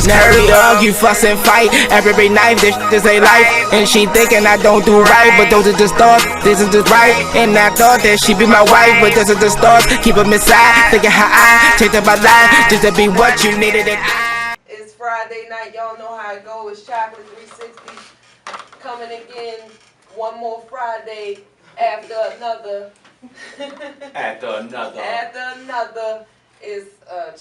just curve. We argue, fuss and fight every night. This is a life, and she thinking I don't do right, but those are just thoughts. This is just right, and I thought that she be my wife, but this is just thoughts. Keep them inside, thinking how I changed up my life just to be what you needed. It's Friday night, y'all know how it goes. It's Chakelet 360 coming again. One more Friday after another. After another. It's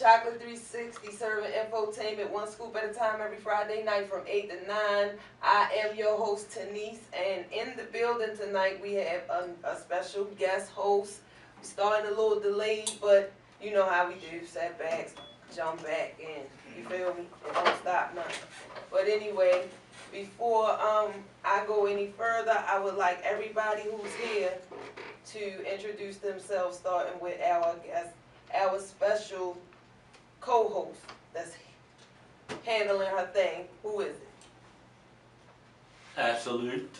Chakelet 360 serving infotainment one scoop at a time every Friday night from 8 to 9. I am your host, Tanise, and in the building tonight we have a special guest host. We started a little delayed, but you know how we do, setbacks, jump back in. You feel me? It don't stop nothing. But anyway, before I go any further, I would like everybody who's here to introduce themselves, starting with our guest, our special co-host that's handling her thing. Who is it? Absolute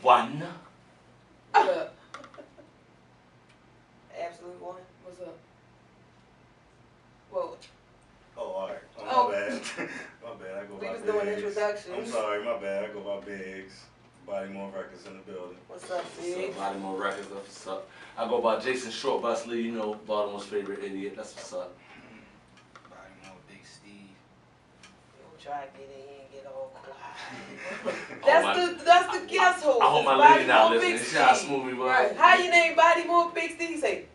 one. What up? Absolute one. What's up? Whoa. Oh, alright. Oh, my bad. My bad. I go We by was Biggs. doing introductions. I'm sorry. My bad. I go by Biggs. BodyMore Records in the building. What's up, What's Big? up, BodyMore Records? That's what's up. I go by Jason Short Busley, you know, Baltimore's favorite idiot. That's what's up. BodyMore, BigSteve. You'll try to get in and get all quiet. That's the guest host. I hope my lady not listening. See how smooth we was? Right. How you name BodyMore BigSteve? Say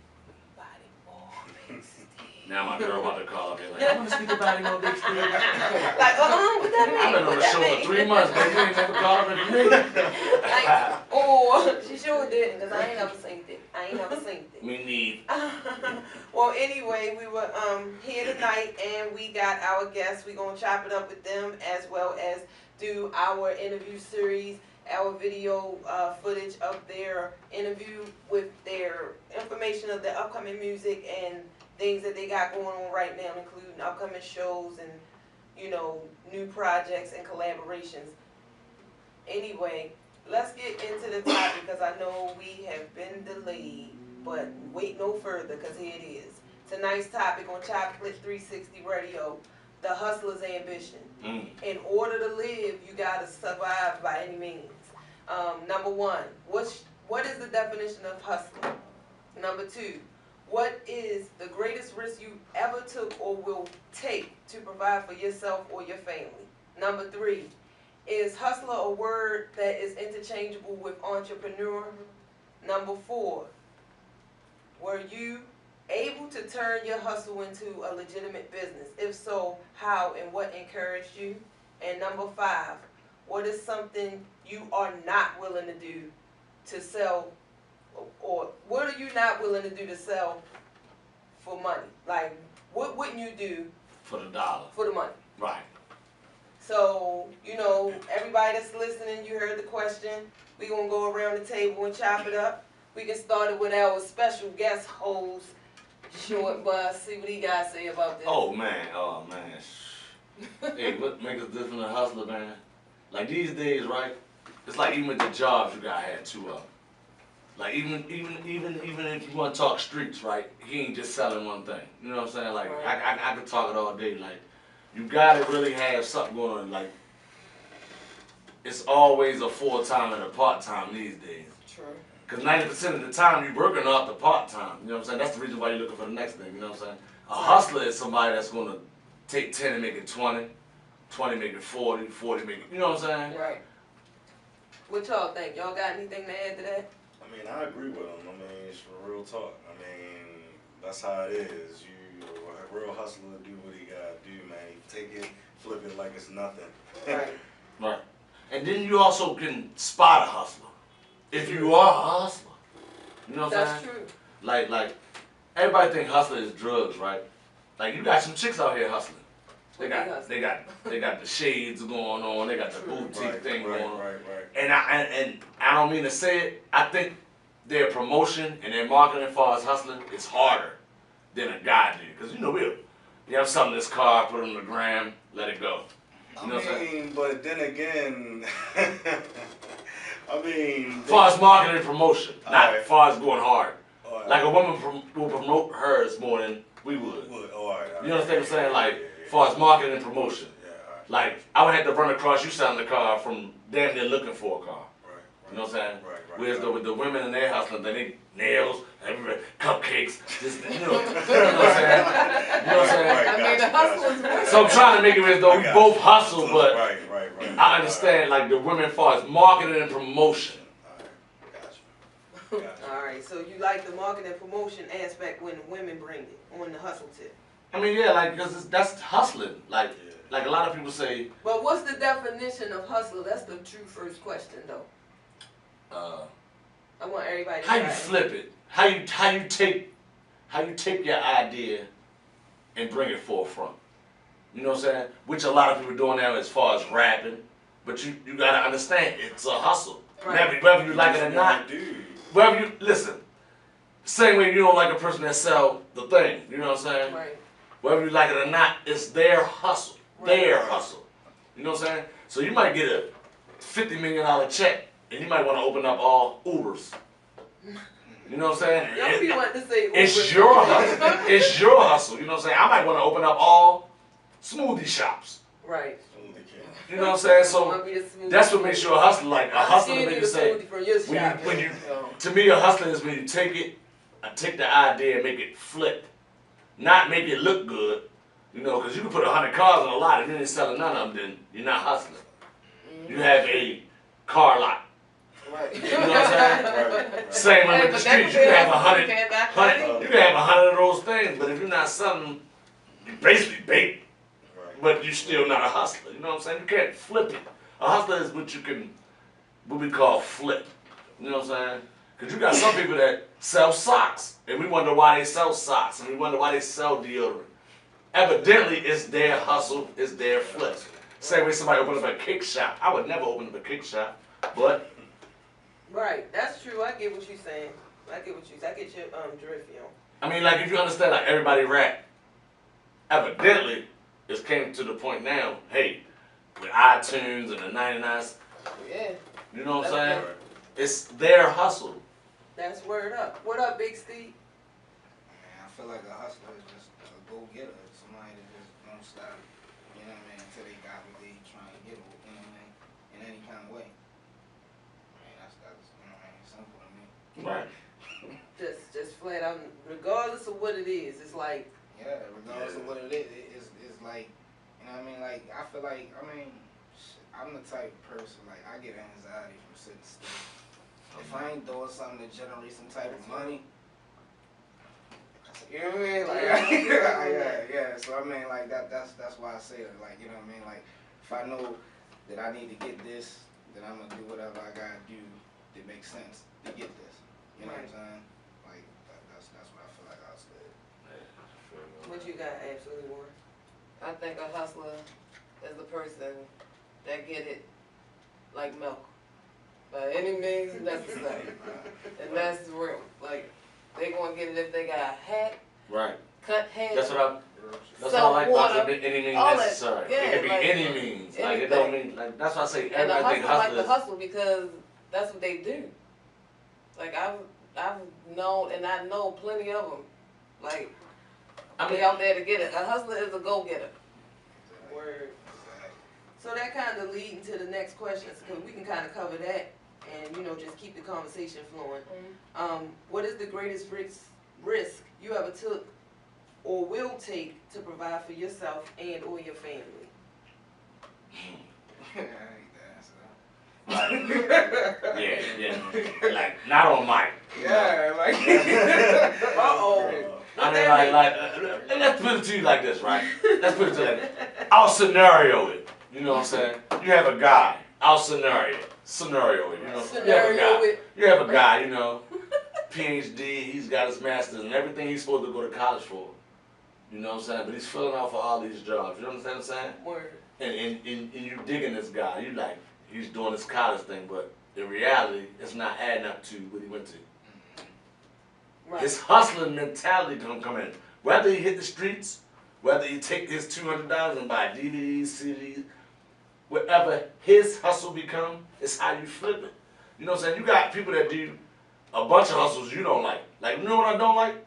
BodyMore BigSteve. Now my girl about to call up here like, I want to speak to BodyMore BigSteve. Like, what that mean? I've been on the show for 3 months, baby. You ain't never called up me. Like, oh, she sure didn't, because I ain't never seen it. Me need. Well, anyway, we were here tonight, and we got our guests. We're going to chop it up with them, as well as do our interview series, our video footage of their interview with their information of the upcoming music and things that they got going on right now, including upcoming shows and, you know, new projects and collaborations. Anyway, let's get into the topic, because I know we have been delayed, but wait no further, because here it is. Tonight's topic on Chakelet 360 Radio, the hustler's ambition. In order to live, you gotta survive by any means. Number one, what is the definition of hustling? Number two, what is the greatest risk you ever took or will take to provide for yourself or your family? Number three, is hustler a word that is interchangeable with entrepreneur? Number four, were you able to turn your hustle into a legitimate business? If so, how and what encouraged you? And number five, what is something you are not willing to do to sell, or what are you not willing to do to sell for money? Like, what wouldn't you do For the dollar. for the money? Right. So, you know, everybody that's listening, you heard the question. We're going to go around the table and chop it up. We can start it with our special guest host, Short Bus. See what he got to say about this. Oh man. Hey, what makes us different than a hustler, man? Like these days, right? It's like even with the jobs, you gotta have two of them. Like even if you want to talk streets, right? He ain't just selling one thing. You know what I'm saying? Like I could talk it all day. Like you gotta really have something going on. Like it's always a full-time and a part-time these days. True. Because 90% of the time you're working off the part-time. You know what I'm saying? That's the reason why you're looking for the next thing. You know what I'm saying? A hustler is somebody that's gonna take 10 and make it 20, 20 make it 40, 40 make it. You know what I'm saying? Right. What y'all think? Y'all got anything to add to that? I mean, I agree with him. I mean, it's real talk. I mean, that's how it is. A real hustler do what he gotta do, man. You take it, flip it like it's nothing. Right. Right. And then you also can spot a hustler. If you are a hustler. You know what I'm saying? That's true. Like, everybody think hustler is drugs, right? Like, you got some chicks out here hustling. They got the shades going on. They got the boutique thing going on. Right. And I don't mean to say it. I think their promotion and their marketing as far as hustling is harder than a guy do. Because you have something in this car, put it on the gram, let it go. You know what I'm saying? But then again, I mean, as far as marketing and promotion, not right. as far as going hard. Right. Like a woman will promote hers more than we would. All right. You understand what I'm saying? Like, as far as marketing and promotion. Yeah, alright. Like, I would have to run across you selling the car from damn near looking for a car. Right. You know what I'm saying? Right. Whereas with the women and their hustling, they nails, cupcakes, just, you know what I'm saying? You know what I'm saying? Right, I mean, the hustlers. So I'm trying to make it as though we both hustle, but Right. I understand like the women as far as marketing and promotion. Gotcha. All right, so you like the marketing and promotion aspect when women bring it on the hustle tip. I mean, yeah, like, because that's hustling. Like a lot of people say, But what's the definition of hustler? That's the true first question, though. I want everybody to how you try it. flip it, how you take your idea and bring it forefront. You know what I'm saying? Which a lot of people doing now as far as rapping, but you gotta understand it's a hustle. Right. Whether you like it or not, whether you listen. Same way you don't like a person that sell the thing. You know what I'm saying? Right. Whether you like it or not, it's their hustle. Right. Their hustle. You know what I'm saying? So you might get a $50 million check, and you might want to open up all Ubers. You know what I'm saying? Y'all be wanting to say It's Uber. your hustle. It's your hustle. You know what I'm saying? I might want to open up all smoothie shops. Right. You know what I'm saying? So Want me to smooth that's it? what makes you a hustler. Like a I'm hustler scared make you you to say, smoothie from your shop, when you, so. to me, a hustler is when you take the idea and make it flip, not make it look good. You know, because you can put 100 cars on a lot, if you ain't selling none of them, then you're not hustling. Mm-hmm. You have a car lot. Right. You know what I'm saying? Right. Same way Hey, with the but streets. You that can have could be 100, a hustle, 100 you can have 100 of those things, but if you're not selling them, you basically bait, but you're still not a hustler. You know what I'm saying? You can't flip it. A hustler is what we call flip. You know what I'm saying? Because you got some people that sell socks, and we wonder why they sell socks, and we wonder why they sell deodorant. Evidently, it's their hustle, it's their flip. Same way somebody opened up a cake shop. I would never open up a cake shop, but Right, that's true. I get what you're saying. I get your drift, you know. I mean, like if you understand, like everybody rap. Evidently, it's came to the point now. Hey, with iTunes and the 99s, Yeah, you know what I'm That's saying? Right. It's their hustle. that's word up. What up, Big Steve? Man, I feel like a hustler is just a go-getter, somebody that just won't stop, you know what I mean, until they got what they trying to get, you know what I mean, in any kind of way. I mean, that's you know what I mean, simple to me. Right. Just flat out, regardless of what it is, it's like, Yeah, regardless of what it is, it's like, you know what I mean, like, I feel like, I mean, shit, I'm the type of person, like, I get anxiety from sitting still. If I ain't doing something to generate some type of money, you know what I mean? Like, yeah. So I mean, like that's why I say it. Like, you know what I mean? Like, if I know that I need to get this, then I'm gonna do whatever I gotta do that makes sense to get this. You know what I'm saying? Like, that's what I feel like I was saying. what you got, absolutely more? I think a hustler is the person that get it like milk, by any means necessary, and that's real. Like, they gonna get it if they got a hat, Right. cut hair, That's what I sell like about water, it. Any means all that, necessary. yeah, It could be like, any means. Like it don't anything. mean like that's why I say and the everybody think hustler like the hustlers. hustle because that's what they do. Like I've known and I know plenty of them. Like I mean, they out there to get it. A hustler is a go-getter. Word. So that kind of leading to the next question, because we can kind of cover that and, you know, just keep the conversation flowing. What is the greatest risk you ever took or will take to provide for yourself and or your family? I hate to answer that. yeah. Like not on mic. Yeah, like. Uh-oh. I mean, like, let's put it to you like this, right? Let's put it to you like this. I'll scenario it. You know what I'm saying? You have a guy. I'll scenario it. Scenario it. You know, Scenario it. You have a guy. You know, PhD. He's got his master's and everything he's supposed to go to college for. You know what I'm saying? But he's filling out for all these jobs. You understand what I'm saying? Word. And you digging this guy. You like he's doing this college thing, but in reality, it's not adding up to what he went to. Right. His hustling mentality gonna come in. Whether he hit the streets, whether he take his $200 and buy DVDs, CDs, whatever his hustle become, is how you flip it. You know what I'm saying? You got people that do a bunch of hustles you don't like. Like, you know what I don't like?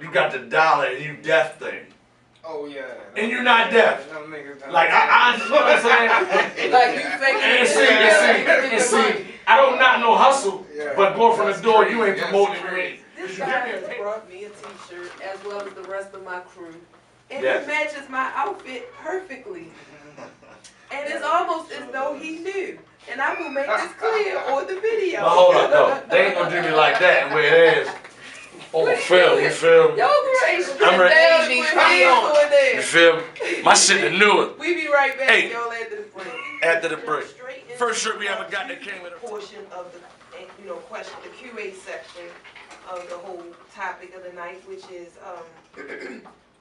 you got the dollar and you deaf thing. Oh yeah. And you're not deaf. Like I you know what I'm saying? Like you faking And see, I don't not no hustle, but going from the door, you ain't promoting me. This guy has brought me a t-shirt as well as the rest of my crew. And Yes. it matches my outfit perfectly. And it's almost as though he knew. And I will make this clear on the video. But hold up, though. They ain't gonna do me like that and where it is. On film, you feel me? Y'all great stripped I'm ready. down with hands on You there. feel me? My shit is new. We be right back, Hey. y'all, after the break. After the break. Straight into First shirt we ever got that came with a portion of the, question, the QA section of the whole topic of the night, which is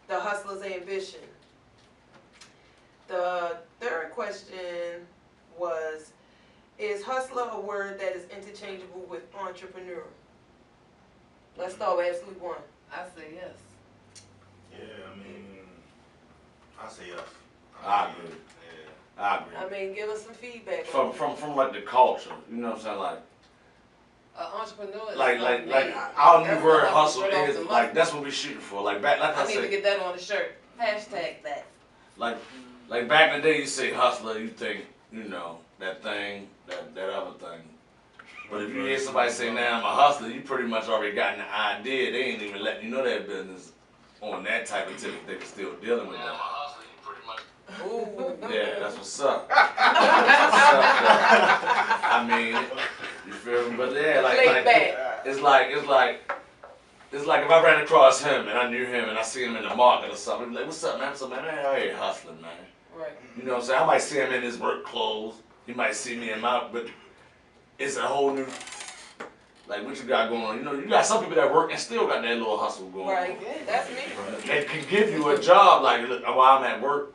the hustler's ambition. The third question was, is hustler a word that is interchangeable with entrepreneur? Let's start with absolute one. I say yes. Yeah, I mean, I say yes. I agree. Yeah. I agree. I mean, give us some feedback. From like the culture, you know what I'm saying? Like Entrepreneur is like something like big. our new That's word the hustle right off is the like muscle. that's what we shooting for. Like back like I I need to said, get that on the shirt. Hashtag that. like back in the day you say hustler, you think, you know, that thing, that other thing. But if you hear somebody say now I'm a hustler, you pretty much already gotten the idea. They ain't even letting you know their business on that type of tip if they can still dealing with that. Ooh. Yeah, that's what's up. That's what's up, though. I mean, you feel me? But yeah, Laid back. it's like if I ran across him and I knew him and I see him in the market or something, I'd be like, what's up, man? What's up, man? Man, I ain't hustling, man. Right. You know what I'm saying? I might see him in his work clothes. He might see me in my, but it's a whole new, like, what you got going on? You know, you got some people that work and still got that little hustle going on. Right. That's me. They can give you a job, like, look, while I'm at work,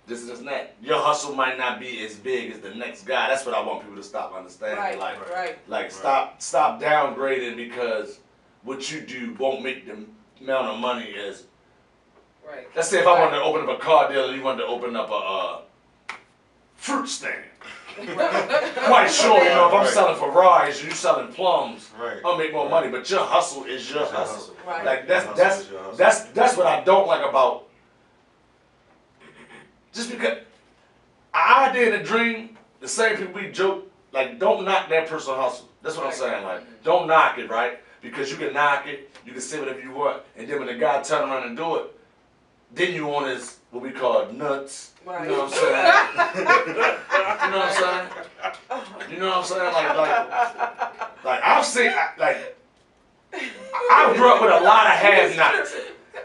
this and that. Your hustle might not be as big as the next guy. That's what I want people to stop understanding. Right. Like, Right. stop downgrading because what you do won't make the amount of money as. Right. Let's say if I wanted to open up a car dealer, and you wanted to open up a fruit stand. Quite sure, you know, if I'm selling Ferraris and you selling plums, Right. I'll make more money. But your hustle is your hustle. Right. Like Your hustle is your hustle. that's what I don't like about. Just because I did a dream, the same people we joke, like don't knock that person's hustle. That's what I'm saying. Like don't knock it, right? Because you can knock it, you can say whatever you want, and then when the guy turn around and do it, then you on his what we call nuts. Right. You know what I'm saying? You know what I'm saying? You know what I'm saying? Like I've seen like I grew up with a lot of have-nots.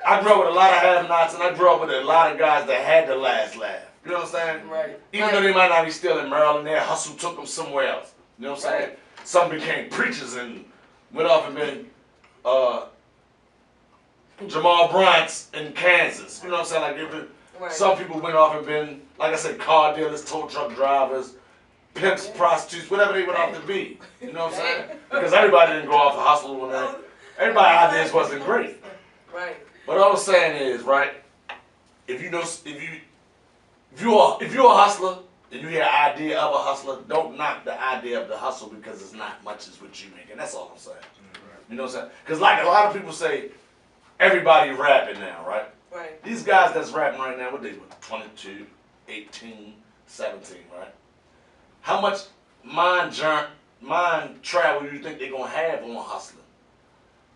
I grew up with a lot of have-nots, and I grew up with a lot of guys that had the last laugh. You know what I'm saying? Right. Even though they might not be still in Maryland, their hustle took them somewhere else. You know what I'm saying? Some became preachers and went off and been Jamal Bryant's in Kansas. You know what I'm saying? Like different. Right. Some people went off and been, like I said, car dealers, tow truck drivers, pimps, prostitutes, whatever they went off to be. You know what I'm saying? Because everybody didn't go off to hustle when everybody's ideas wasn't great. Right. But all I'm saying is, right, if you're a hustler and you hear an idea of a hustler, don't knock the idea of the hustle because it's not much as what you make. And that's all I'm saying. You know what I'm saying? Because like a lot of people say, everybody rapping now, right? Right. These guys that's rapping right now, what they 22, 18, 17, right? How much mind travel do you think they're going to have on hustling?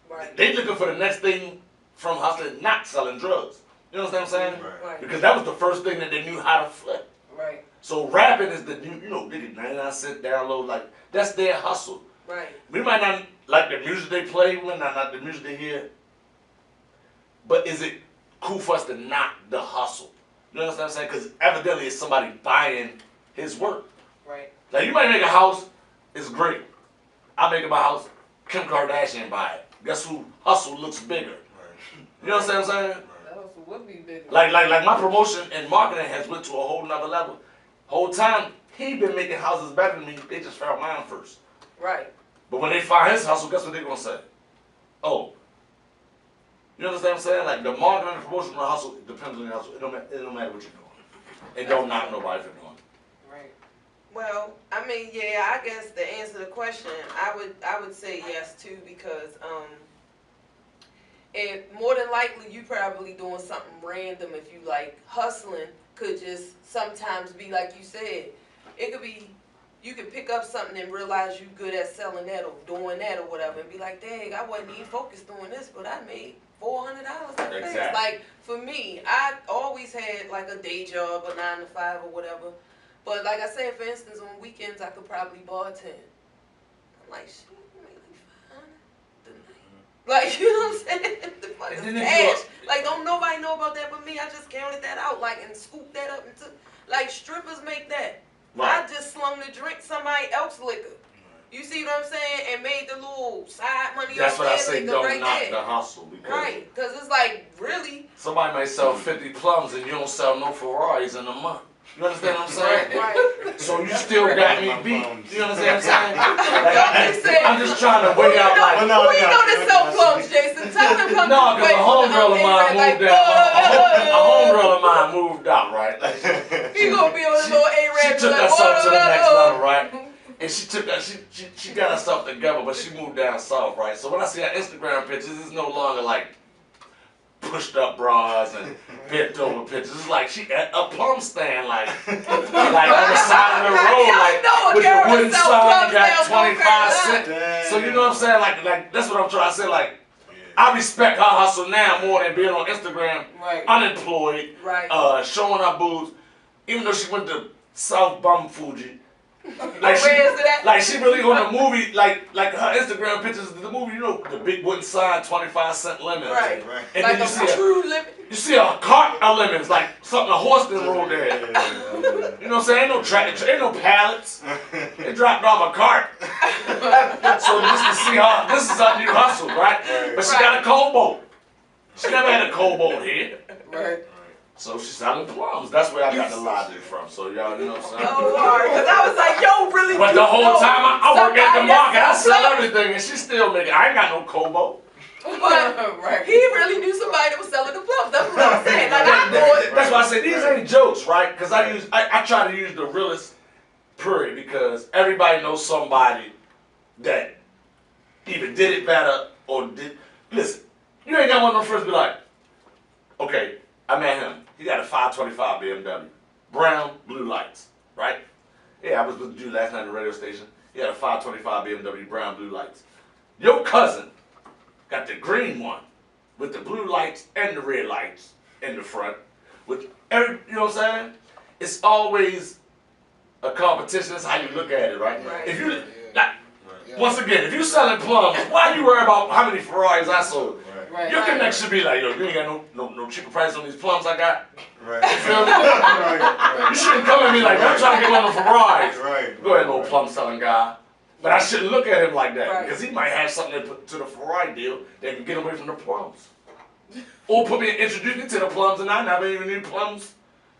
Right. They looking for the next thing from hustling, not selling drugs. You know what I'm saying? Right. Because that was the first thing that they knew how to flip. Right. So rapping is the new, you know, they get 99-cent download, like, that's their hustle. Right. We might not like the music they play, we might not like the music they hear, but is it cool for us to knock the hustle? You know what I'm saying? Because evidently it's somebody buying his work. Right. Like you might make a house, it's great. I make my house, Kim Kardashian buy it. Guess who hustle looks bigger? You know what I'm saying? That also would be big. Like my promotion and marketing has went to a whole nother level. Whole time he been making houses better than me. They just found mine first. Right. But when they find his hustle, guess what they gonna say? Oh, you understand what I'm saying? Like the marketing and the promotion and the hustle, it depends on your hustle. It don't matter what you're doing. It don't knock nobody for doing it. Right. Well, I mean, yeah, I guess to answer the question, I would say yes too, because and more than likely you probably doing something random. If you like hustling, could just sometimes be like you said, it could be you could pick up something and realize you good at selling that or doing that or whatever, and be like, dang, I wasn't even focused doing this, but I made $400. Exactly. Like for me, I always had like a day job, a 9 to 5 or whatever. But like I said, for instance, on weekends I could probably bartend. I'm like, shit, you made like $500 tonight. Like, you know what I'm saying? The fucking cash. Like, don't nobody know about that but me. I just counted that out, like, and scooped that up and took. Like, strippers make that. Right. I just slung the drink somebody else's liquor. You see what I'm saying? And made the little side money That's off what I their say. liquor Don't right knock there. the hustle because Right, because it's like, really? somebody might sell 50 plums and you don't sell no Ferraris in a month. You understand what I'm saying? Right. So you still got me beat. You understand what I'm saying? Don't be saying. I'm just trying to weigh out like. Who you know that sell plums, Jason? Tell them come No, to because a homegirl of mine moved out. A homegirl of mine moved out, right? He gonna be on a little A-Rap. She took herself to the next level, right? And she took that, she got herself together, but she moved down south, right? So when I see her Instagram pictures, it's no longer like pushed up bras and bent over pictures. It's like she at a plum stand, like on the side of the road, like with the wooden sign, got 25 cents. So you know what I'm saying? Like that's what I'm trying to say. Like I respect her hustle now more than being on Instagram, unemployed, showing her boobs, even though she went to South Bum Fuji. Like she really on the movie, like her Instagram pictures of the movie, you know, the big wooden sign, 25-cent lemons. Right. And Like then you see a cart of lemons, like something a horse done rolled there. You know what I'm saying? Ain't no tractor, ain't no pallets. They dropped off a cart. So just to see her, this is her new hustle, right? But she got a cold boat. She never had a cold boat here. Right. So she's selling plums. That's where I got the logic from. So y'all, you know what I'm saying? Oh, hard. Because I was like, yo, really? But the whole time I work at the market, I sell plums. everything, and she still making. I ain't got no kobo. But he really knew somebody that was selling the plums. That's what I'm saying. Like I thought. That's why I say these ain't jokes, right? Because I try to use the realest period because everybody knows somebody that either did it better or did. Listen, you ain't got one of them friends be like, okay, I met him. He got a 525 BMW, brown, blue lights, right? Yeah, I was with the dude last night at the radio station. He had a 525 BMW, brown, blue lights. Your cousin got the green one with the blue lights and the red lights in the front. With every, you know what I'm saying? It's always a competition. That's how you look at it, right? If you, once again, if you selling plums, why you worry about how many Ferraris I sold? Your connection should be like, yo, you ain't got no cheaper price on these plums I got. Right. You feel me? You shouldn't come at me like, I'm trying to get one of the Ferraris. Right. Go ahead, little plum selling guy. But I shouldn't look at him like that because he might have something to put to the Ferrari deal that can get away from the plums. Or introduce me to the plums and I never even knew plums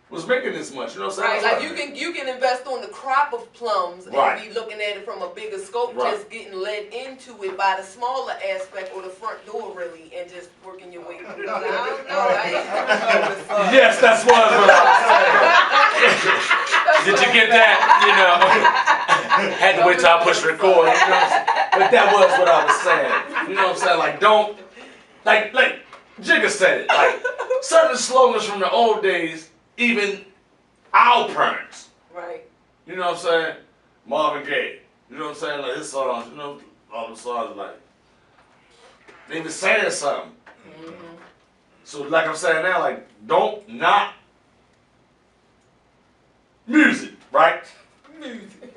was making this much. You know what I'm saying? Right, like you can invest on the crop of plums and be looking at it from a bigger scope, just getting led into it by the smaller aspect or the front door really, and just working your way through. I don't know. Yes, that's what I was saying. Did you get that? You know, had to wait till I push record. You know, but that was what I was saying. You know what I'm saying? Like don't, like Jigga said it. Like certain slogans from the old days. Even our parents. Right. You know what I'm saying? Marvin Gaye. You know what I'm saying? Like his songs, you know, all the songs like they been saying something. So like I'm saying now, like don't knock music, right?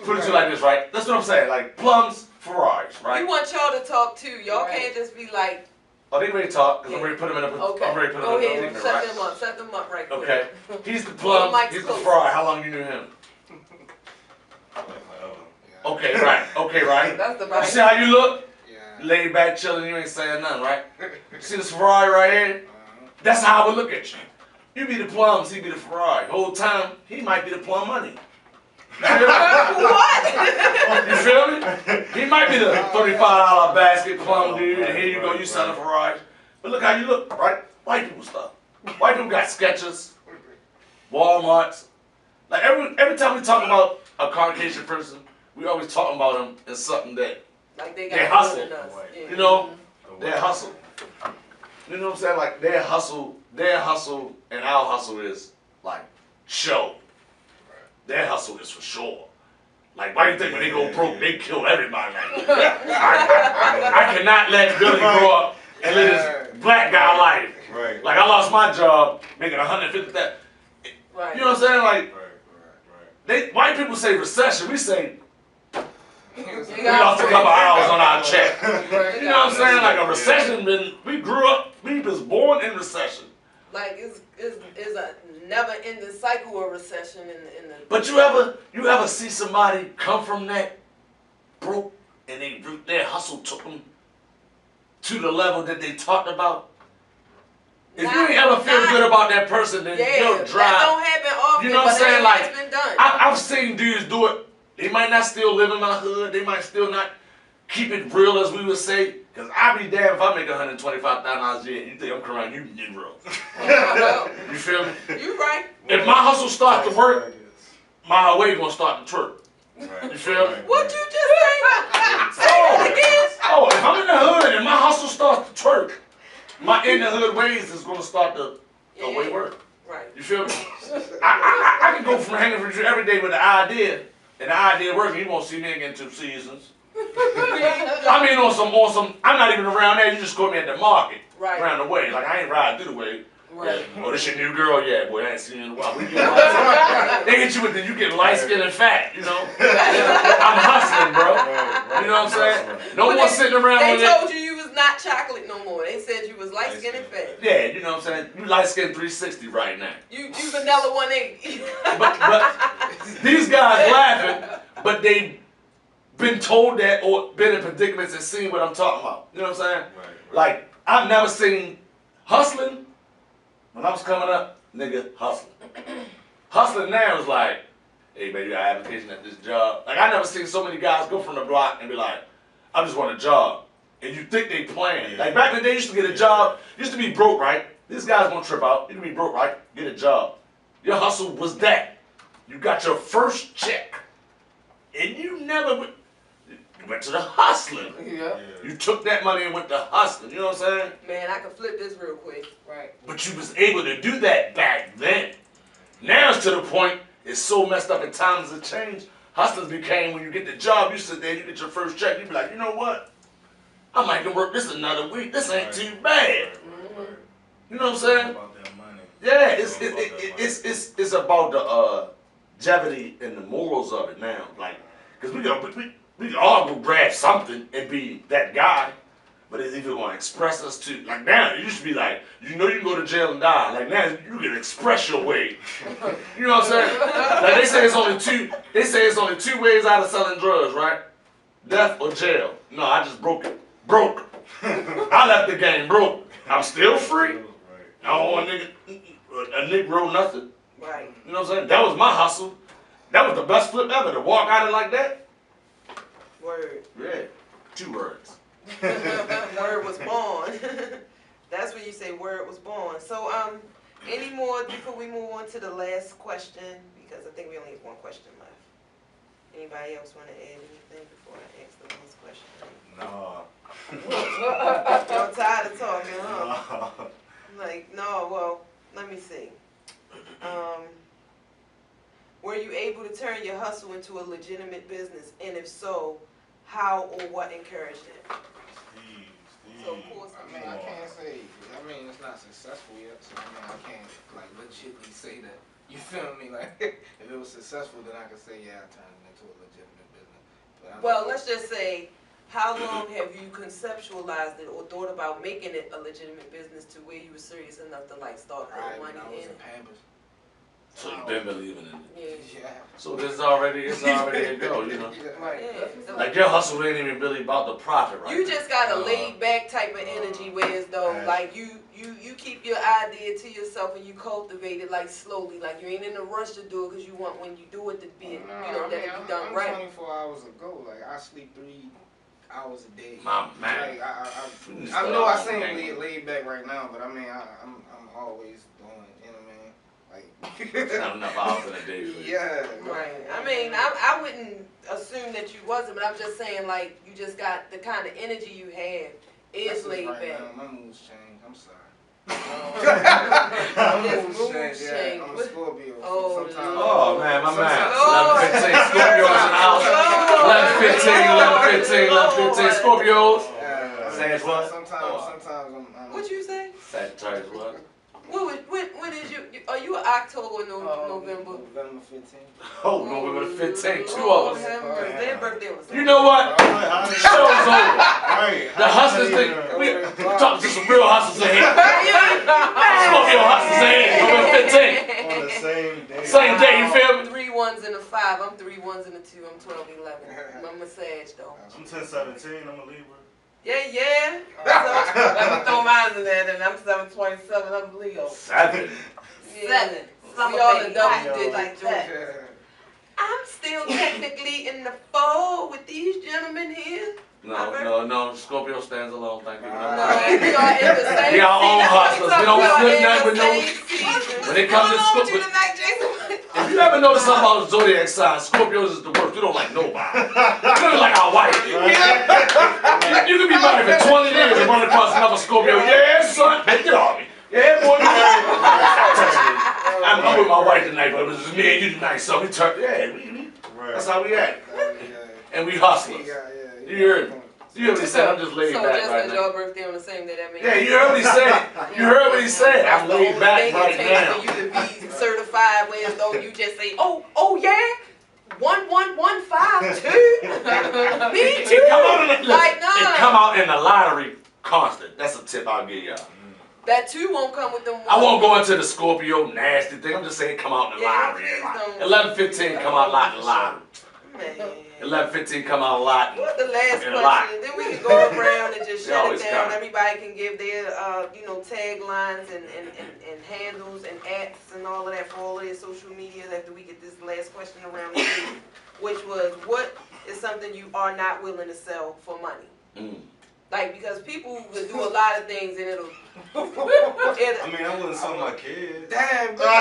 Put it to you like this, right? That's what I'm saying. Like plums, Ferraris, right? We want y'all to talk too. Y'all can't just be like. Oh, they ready to talk, because I'm ready to put them in a I'm ready to put them in a predicament, right? Set them up right quick. Okay. He's the plum, he's the Ferrari. How long you knew him? Okay, right. Okay, right. That's the You see how you look? Laid back, chilling, you ain't saying nothing, right? See this Ferrari right here? That's how I would look at you. You be the plums, he be the Ferrari. Whole time, he might be the plum money. What? You feel me? He might be the $35 basket plum dude, and here you go, you selling Ferraris. But look how you look, right? White people stuff. White people got Skechers, Walmarts. Like every time we talk about a Caucasian person, we always talking about them as something that Like they they got hustle. more than us. Yeah. You know, they hustle. You know what I'm saying? Like their hustle, and our hustle is like show. Their hustle is for sure. Like, why do you think when they go broke, they kill everybody? Like, I cannot let Billy grow up and live this black guy life. Right. Like, I lost my job making $150,000. Right. You know what I'm saying? Like, they white people say recession. We say we lost a couple hours on our check. You know what I'm saying? Like a recession. We grew up. We was born in recession. Like it's a never-ending cycle of recession in the. But you ever see somebody come from that broke and their hustle took them to the level that they talked about? If you ain't ever feel good about that person, then you'll drive. That don't happen often. You know what I'm saying? Like Like it's been done. I've seen dudes do it. They might not still live in my hood. They might still not keep it real, as we would say. Cause I be damned if I make $125,000 a year. You think I'm crying? You Negro. You feel me? You right. If my hustle starts to work, my wave gonna start to twerk. You feel me? What you just say? Say it again. Oh, if I'm in the hood and my hustle starts to twerk, my in the hood ways is gonna start to the way work. Right. You feel me? I can go from hanging for you every day with the idea, and the idea working. You won't see me again in 2 seasons. I mean, on some. I'm not even around there. You just caught me at the market, Right. around the way. Like I ain't riding through the way. Right. Oh, this your new girl? Yeah, boy, I ain't seen you in a while. They get you with you get light skin and fat. You know, I'm hustling, bro. You know what I'm saying? No more sitting around. They told you was not chocolate no more. They said you was light skin and fat. Yeah, you know what I'm saying? You light skin 360 right now. You vanilla 180. But these guys laughing, but they been told that or been in predicaments and seen what I'm talking about. You know what I'm saying? Like, I've never seen hustling when I was coming up, nigga, hustling. Hustling now is like, hey, man, you got an application at this job. Like, I never seen so many guys go from the block and be like, I just want a job. And you think they playing. Like, back in the day, you used to get a job, used to be broke, right? These guys gonna trip out. You can be broke, right? Get a job. Your hustle was that. You got your first check. And you never went to the hustling. Yeah. You took that money and went to hustling. You know what I'm saying? Man, I can flip this real quick. Right. But you was able to do that back then. Now it's to the point, it's so messed up and times have changed. Hustlers became, when you get the job, you sit there, you get your first check, you be like, you know what? I might can work this another week. This ain't too bad. You know what I'm saying? About that money. Yeah, it's about the longevity and the morals of it now. Like, cause we can all go grab something and be that guy, but it's either gonna express us to, like now, it used to be like, you know you can go to jail and die. Like now, you can express your way. You know what I'm saying? Like they say it's only two ways out of selling drugs, right? Death or jail. No, I just broke it. Broke. I left the game broke. I'm still free. I don't want a Negro nothing. Right. You know what I'm saying? That was my hustle. That was the best flip ever, to walk out of like that. Word. Yeah, 2 words. Word was born. That's when you say word was born. So, any more before we move on to the last question? Because I think we only have 1 question left. Anybody else want to add anything before I ask the last question? No. Y'all tired of talking, huh? No. Like, no, well, let me see. Were you able to turn your hustle into a legitimate business? And if so, how or what encouraged it? So, of course, I mean, I can't say, it's not successful yet, so I can't, like, legitimately say that. You feel me? Like, if it was successful, then I could say, yeah, I turned it into a legitimate business. But well, let's just say, how long have you conceptualized it or thought about making it a legitimate business to where you were serious enough to, like, start putting money I was in in it? Pampers. So you've been believing in it. Yeah. Yeah. So it's already a go, you know. Right. Yeah. Like your hustle ain't even really about the profit, right? You just got a laid back type of energy, whereas though, like you keep your idea to yourself and you cultivate it like slowly, like you ain't in a rush to do it because you want when you do it to be, that it be done I'm right. 24 hours ago. Like I sleep 3 hours a day. My man. Like, I know I seem laid back right now, but I mean I'm always doing. You know what I mean? Like, Not enough hours in a day. For you. yeah. Right. I mean, I wouldn't assume that you wasn't, but I'm just saying, like, you just got the kind of energy you have is That's laid right back. now, my mood's changed. I'm sorry. His Mood's mood changed, yeah. changed. I'm a Scorpio. Oh, Sometimes. Oh man, my man. Lord. 11:15 Scorpios in the house. 11:15 Scorpios. Say what? Sometimes I'm What you say? Sagittarius what? When is you? Are you an October or November? November 15th. Oh, November the 15th, two Lord of us. have mercy. Their birthday was. You know what? Show's over. Right. The hustlers thing. We talking to some real hustlers in here. Scorpio hustlers in here. November 15th. On the same day. Same day, you feel me? 3 1s and a 5. I'm 3 1s and a 2. I'm 12-11. I'm a Sag though. I'm 10-17. I'm a Libra. Yeah. So, let me throw mine in there. Then I'm 7/27. I'm Leo. 7. 7. We all the double digits like that. I'm still technically in the fold with these gentlemen here. No. Scorpio stands alone. Thank you. No, we are in the same. We are all season. hustlers. We don't flip nothing with no. When it comes to Scorpio, if you ever notice something about zodiac signs, Scorpios is the worst. We don't like nobody. We don't like our wife. You can be married for 20 years and run across another Scorpio. Yeah, son. Hey, get off me. Yeah, boy. I'm with my wife tonight, but it was just me and you tonight, so we turned. Yeah, that's how we act. And we hustlers. You heard me. You heard what he said. I'm just laid So back just right because now. your birthday on the same day, that means. Yeah, you heard what he said. You heard what he said. I'm laid back right now. For you to be certified, whereas though you just say, oh yeah, 1115 too. Me too. It come out in the lottery constant. That's a tip I'll give y'all. That too won't come with them. I won't go into the Scorpio nasty thing. I'm just saying come out in the lottery. 11:15 come out a lot in the lottery. Man. 11:15 come out a lot. What's the last in a question? lot. Then we can go around and just shut it down. come. Everybody can give their, taglines and handles and apps and all of that for all of their social media after we get this last question around the table, which was, what is something you are not willing to sell for money? Like, because people will do a lot of things and it'll. I mean, I wouldn't sell my kids. Damn, bro. No,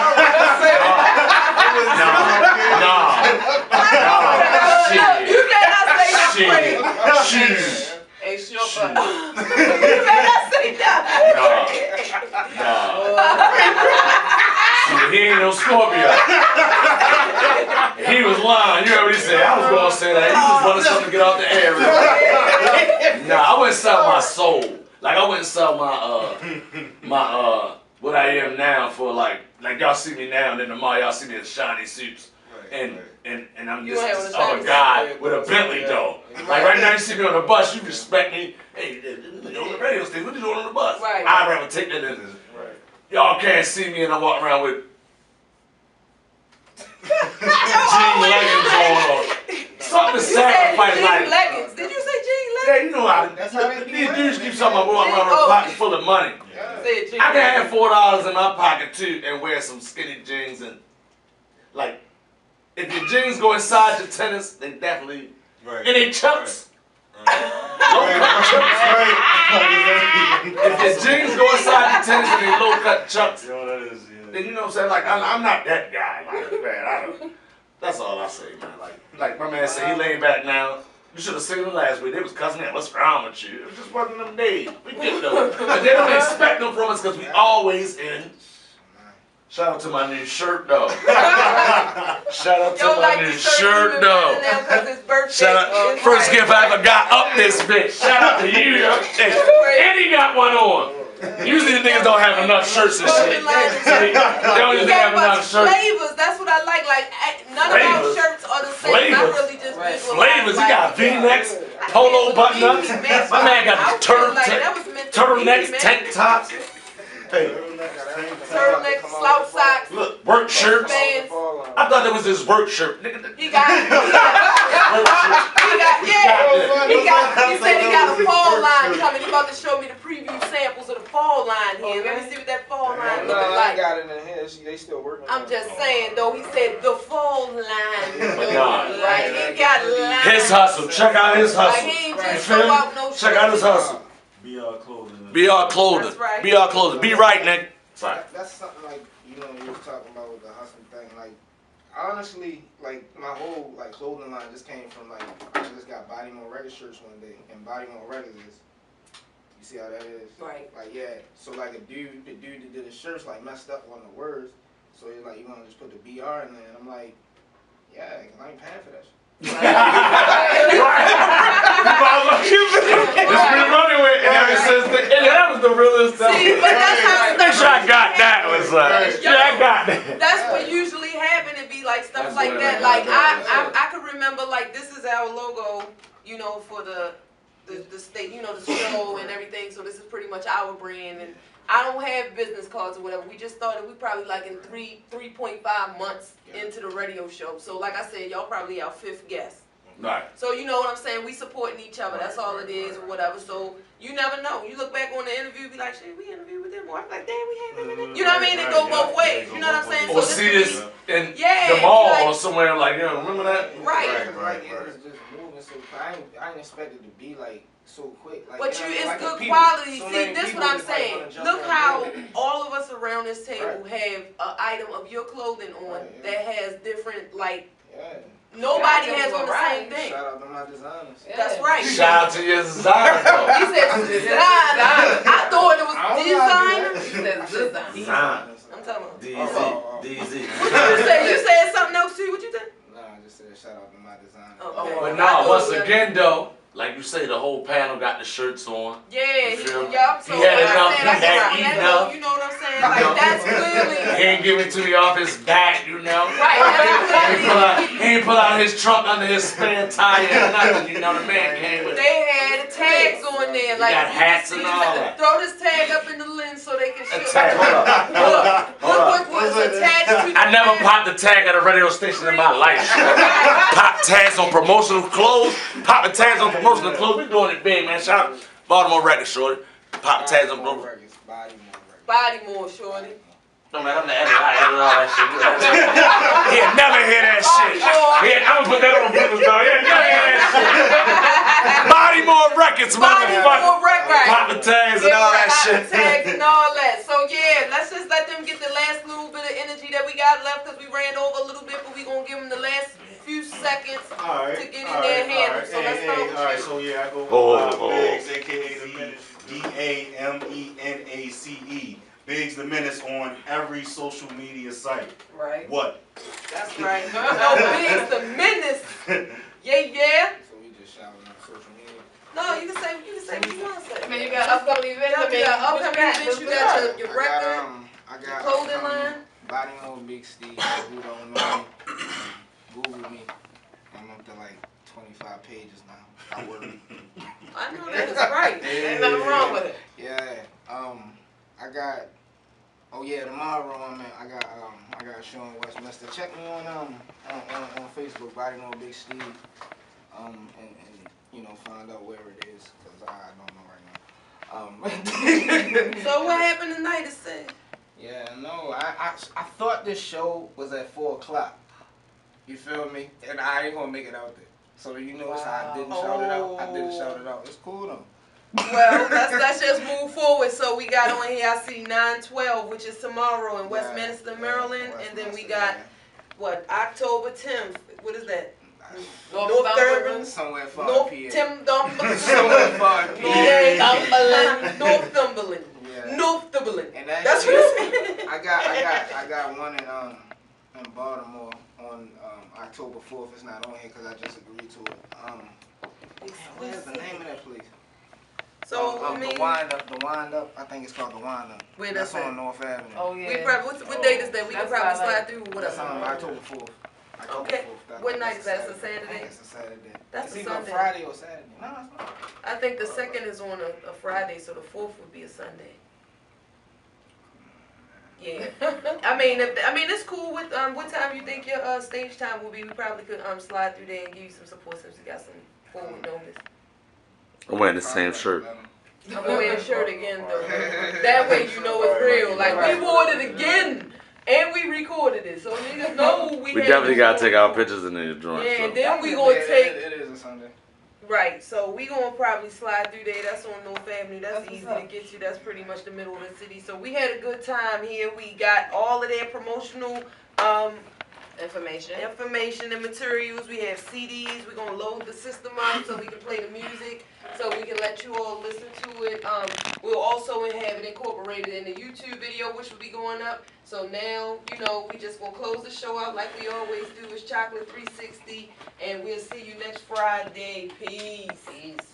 you cannot say that. Shoes. Hey, sure, you cannot say that. He ain't no Scorpio. He was lying. You heard what he said. I was going to say that. He just wanted something to get off the air. Nah, I wouldn't sell my soul. Like, I wouldn't sell my what I am now for like y'all see me now and then tomorrow y'all see me in shiny suits. And I'm just this other guy with a Bentley though. Like right now you see me on the bus, you respect me. Hey, on the radio station, what you doing on the bus? Right. I'd rather take that in. Y'all can't see me and I'm walking around with jean leggings on. Something to sacrifice like. Leggings. Did you say jean leggings? Yeah, you know how That's how they these dudes keep talking about walking around with a pocket full of money. Say jean I can leggings. have $4 in my pocket too and wear some skinny jeans and like if your jeans go inside your tennis, they definitely and they chucks. Low cut chucks. If your jeans go inside your tennis and they low cut chucks, then you know what I'm saying? Like I'm not that guy. Like man, I don't. That's all I say, man. Like my man said, he laying back now. You should have seen him last week. They was cussing at. What's wrong with you? It was just one of them days. We get them, but they don't expect them from us because we always in. Shout out to my new shirt, though. Shout out to my new shirt, though. Shout out. First gift I ever got up this bitch. Shout out to you, yo. And he got one on. Usually the niggas don't have enough shirts and shit. They don't usually have enough shirts. Flavors, that's what I like. Like none of our shirts are the same. I really just Flavors. He got V-necks, polo button-ups. My man got turtlenecks, tank tops. Hey. Turtlenecks, slouch socks. Look, work shirts. Fans. I thought that was his work shirt. He said he got a fall line coming. He about to show me the preview samples of the fall line here. Let me see what that fall line looks like. I got it in here. They still working. I'm just saying though, he said the fall line. God. Like he got lines. His hustle. Check out his hustle. Like he ain't You just feel throw me? out no Check out his hustle. Be our clothing. Be our clothing. That's right. Be our clothing. Be right, nigga. Sorry. That's something like, know, you was talking about with the hustling thing, like, honestly, like, my whole, like, clothing line just came from, like, I just got BodyMore record shirts one day, and BodyMore records is, you see how that is? Right. Like, yeah, so, like, the dude that did the shirts, like, messed up on the words, so he's like, you want to just put the BR in there, and I'm like, yeah, because I ain't paying for that shit. Just been running with it ever since then. And that was the realest stuff. See, but that's how Make sure I got that. Was like, yeah, I got that. that's what usually happen. It be like stuff That's like what that. I Like got. I could remember like this is our logo, you know, for the state, you know, the show and everything. So this is pretty much our brand. And I don't have business cards or whatever. We just started. We probably like in 3.5 months into the radio show. So like I said, y'all probably our 5th guest. Right. So you know what I'm saying? We supporting each other. That's all it is or whatever. So you never know. You look back on the interview, be like, shit, we interviewed with them. Or I'm like, damn, we had them in it. You know what I mean? It go both ways. You know what I'm saying? Or So see this this in Yeah, the mall like- or somewhere like, you know, remember that? Right. Like, it was just moving so quick. I ain't expected to be, like, so quick. Like, But you know you, what I mean? it's Like, good the people- quality. so See, many this people what I'm just, like, saying. wanna jump Look on how board. all of us around this table have an item of your clothing on Right, yeah. that has different, like, Yeah. nobody Yeah, has on the right. same thing. Shout out to my designers. Yeah. That's right. Shout out to your designer. He said designer. I thought it was I don't know how to do designer. that. He said design. Design. I'm talking about. DZ. Oh. DZ. What you say? You said something else too. What you said? Nah, I just said shout out to my designers. Oh, okay. But now, once again, though, like you say, the whole panel got the shirts on. Yeah, You feel me? yup. So He had like I enough, said, he I had can eaten that up. you know what I'm saying? Like that's He clearly ain't give it to you off his back, you know. right. That's clearly. He ain't pull out his trunk under his spare tire or nothing. You know, the man came with it. They had tags on there, like got you hats can and see, all just that. throw this tag up in the lens so they can show. Tag, hold up. Look what's attached to the I never tag. popped a tag at a radio station in my life. Pop tags on promotional clothes. Popping tags on promotional clothes. We doing it big, man. Shout out Baltimore Records, shorty. Pop tags on promotional. records. BodyMore records. BodyMore, shorty. No man, I'm the editor. I edit all that shit. He'll never hear that shit. I'm gonna put that on Brooklyn Star. He'll never hear that shit. BodyMore Records, motherfucker. BodyMore records. Popping tags and all that shit. Tags and all that. So yeah, let's just let them get the last little bit of energy that we got left because we ran over a little bit, but we gonna give them the last few seconds to get in their handle. So let's start with Alright, you. so yeah, I go Oh. Biggs, aka the Menace, DAMENACE. Biggs the Menace on every social media site. Right. What? That's right. No, Biggs the Menace. Yeah. So we just shouting on social media. No, you can say what you want to say. I mean, you got upcoming events. I mean, You got what you upcoming events, you got your record, I got clothing line. BodyMore BigSteve. Who don't know me? Google me. I'm up to like 25 pages now. I work. I know that is right. Ain't nothing wrong with it. Yeah. I got. Oh yeah, tomorrow I got a show in Westminster. Check me on Facebook, BodyMore BigSteve. And you know, find out where it is, cause I don't know right now. So what happened tonight? Is saying. Yeah, no, I thought this show was at 4 o'clock. You feel me? And I ain't gonna make it out there. So you notice how I didn't shout it out. I didn't shout it out. It's cool though. Well, let's just move forward. So we got on here. I see 9/12, which is tomorrow in Westminster, Maryland, and then we got what October 10th. What is that? North Thurman. Somewhere far North PA. Northumberland. Somewhere far PA. Northumberland. Yeah. Northumberland. And That's actually, what it's I got one in Baltimore on October 4th. It's not on here because I just agreed to it. What's the name of that place? So I mean, the wind up. I think it's called the wind up. Where That's that's on North Avenue. Oh yeah. we probably what date is that? We can That's probably what I slide through. What That's else? October 4th. October Okay. 4th. What night is that? It's a I Saturday? think it's a Saturday. That's It's a either Sunday. Friday or Saturday. No, it's not. I think the second is on a Friday, so the 4th would be a Sunday. Yeah. I mean, it's cool. With what time you think your stage time will be? We probably could slide through there and give you some support since we got some forward notice. I'm wearing the same shirt. I'm gonna wear a shirt again though. That way you know it's real. Like we wore it again and we recorded it, so niggas know we. We had definitely it gotta on. take our pictures in the joint. Yeah, so. and then we gonna take. It is a Sunday. Right, so we gonna probably slide through there. That's on No Family. That's That's easy what's to up. get to. That's pretty much the middle of the city. So we had a good time here. We got all of their promotional Information. information and materials. We have CDs. We're gonna load the system up so we can play the music, so we can let you all listen to it. We'll also have it incorporated in the YouTube video, which will be going up. So now, you know, we just gonna close the show out like we always do. It's Chakelet 360, and we'll see you next Friday. Peace. Peace.